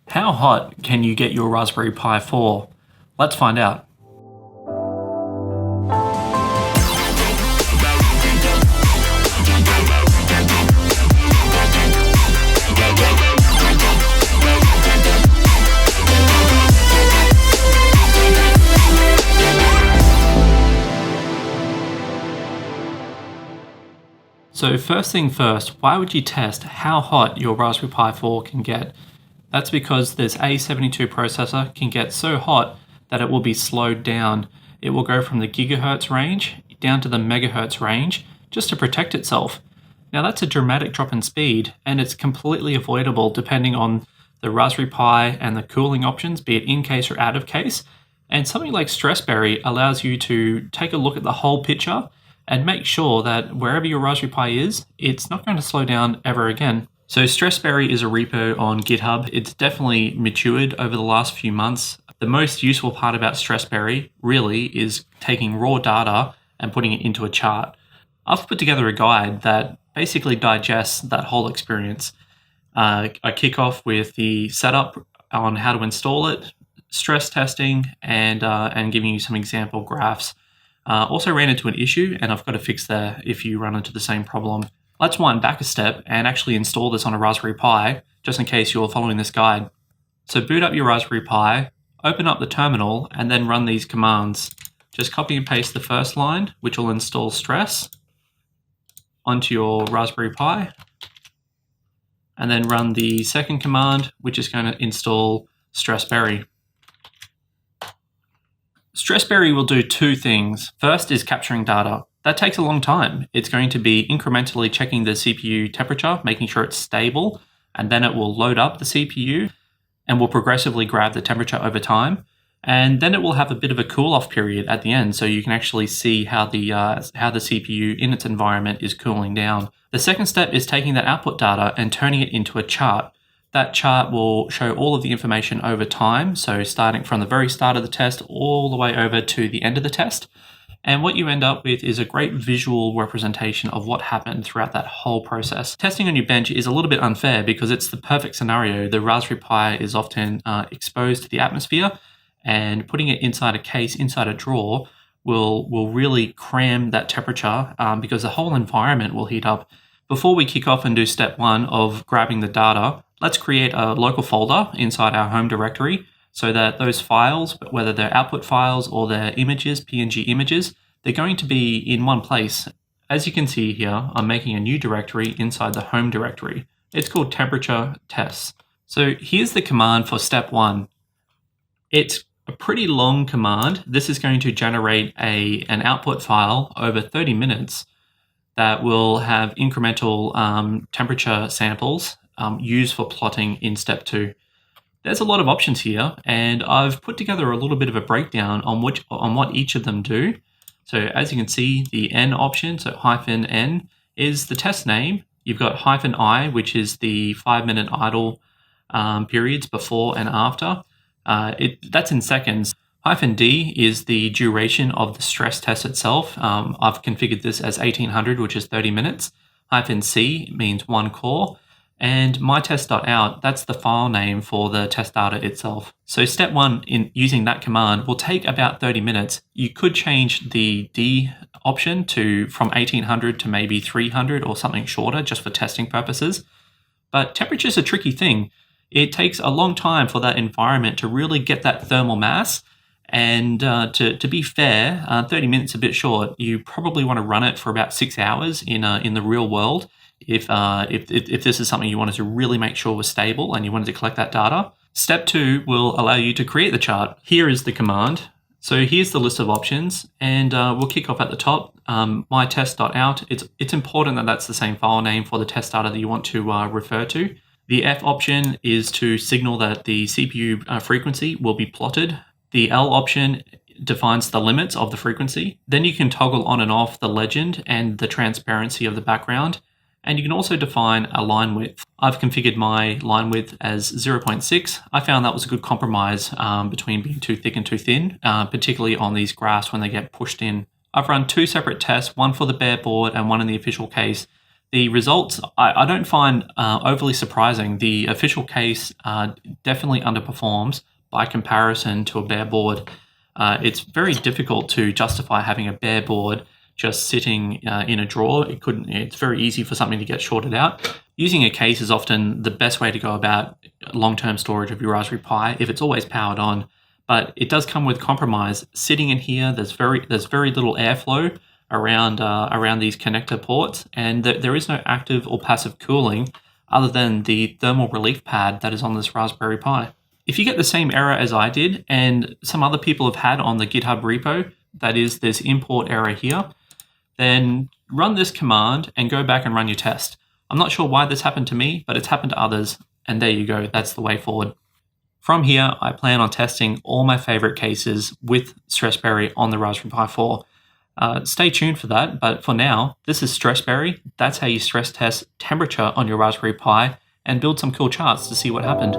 How hot can you get your Raspberry Pi 4? Let's find out. So first thing first, why would you test how hot your Raspberry Pi 4 can get? That's because this A72 processor can get so hot that it will be slowed down. It will go from the gigahertz range down to the megahertz range just to protect itself. Now that's a dramatic drop in speed, and it's completely avoidable depending on the Raspberry Pi and the cooling options, be it in case or out of case. And something like Stressberry allows you to take a look at the whole picture and make sure that wherever your Raspberry Pi is, it's not going to slow down ever again. So Stressberry is a repo on GitHub. It's definitely matured over the last few months. The most useful part about Stressberry really is taking raw data and putting it into a chart. I've put together a guide that basically digests that whole experience. I kick off with the setup on how to install it, stress testing, and giving you some example graphs. Also ran into an issue, and I've got a fix there if you run into the same problem. Let's wind back a step and actually install this on a Raspberry Pi, just in case you're following this guide. So boot up your Raspberry Pi, open up the terminal, and then run these commands. Just copy and paste the first line, which will install Stress, onto your Raspberry Pi, and then run the second command, which is going to install Stressberry. Stressberry will do two things. First is capturing data. That takes a long time. It's going to be incrementally checking the CPU temperature, making sure it's stable, and then it will load up the CPU and will progressively grab the temperature over time. And then it will have a bit of a cool-off period at the end, so you can actually see how the CPU in its environment is cooling down. The second step is taking that output data and turning it into a chart. That chart will show all of the information over time, so starting from the very start of the test all the way over to the end of the test. And what you end up with is a great visual representation of what happened throughout that whole process. Testing on your bench is a little bit unfair because it's the perfect scenario. The Raspberry Pi is often exposed to the atmosphere, and putting it inside a case, inside a drawer, will really cram that temperature because the whole environment will heat up. Before we kick off and do step one of grabbing the data, let's create a local folder inside our home directory so that those files, whether they're output files or they're images, PNG images, they're going to be in one place. As you can see here, I'm making a new directory inside the home directory. It's called temperature tests. So here's the command for step one. It's a pretty long command. This is going to generate an output file over 30 minutes that will have incremental temperature samples used for plotting in step two. There's a lot of options here, and I've put together a little bit of a breakdown on what each of them do. So as you can see, the N option, so -N, is the test name. You've got -I, which is the 5-minute idle periods before and after. That's in seconds. -D is the duration of the stress test itself. I've configured this as 1800, which is 30 minutes. -C means one core. And mytest.out, that's the file name for the test data itself. So step one in using that command will take about 30 minutes. You could change the D option from 1800 to maybe 300 or something shorter just for testing purposes. But temperature is a tricky thing. It takes a long time for that environment to really get that thermal mass. And to be fair, 30 minutes is a bit short. You probably want to run it for about 6 hours in the real world. If this is something you wanted to really make sure was stable and you wanted to collect that data. Step two will allow you to create the chart. Here is the command. So here's the list of options, and we'll kick off at the top. mytest.out. It's important that that's the same file name for the test data that you want to refer to. The F option is to signal that the CPU frequency will be plotted. The L option defines the limits of the frequency. Then you can toggle on and off the legend and the transparency of the background. And you can also define a line width. I've configured my line width as 0.6. I found that was a good compromise between being too thick and too thin, particularly on these graphs when they get pushed in. I've run two separate tests, one for the bare board and one in the official case. The results I don't find overly surprising. The official case definitely underperforms by comparison to a bare board. It's very difficult to justify having a bare board just sitting in a drawer. It's very easy for something to get shorted out. Using a case is often the best way to go about long-term storage of your Raspberry Pi if it's always powered on. But it does come with compromise. Sitting in here, there's very little airflow around these connector ports, and there is no active or passive cooling other than the thermal relief pad that is on this Raspberry Pi. If you get the same error as I did and some other people have had on the GitHub repo, that is this import error here, then run this command and go back and run your test. I'm not sure why this happened to me, but it's happened to others, and there you go, that's the way forward. From here, I plan on testing all my favorite cases with Stressberry on the Raspberry Pi 4. Stay tuned for that, but for now, this is Stressberry. That's how you stress test temperature on your Raspberry Pi and build some cool charts to see what happened.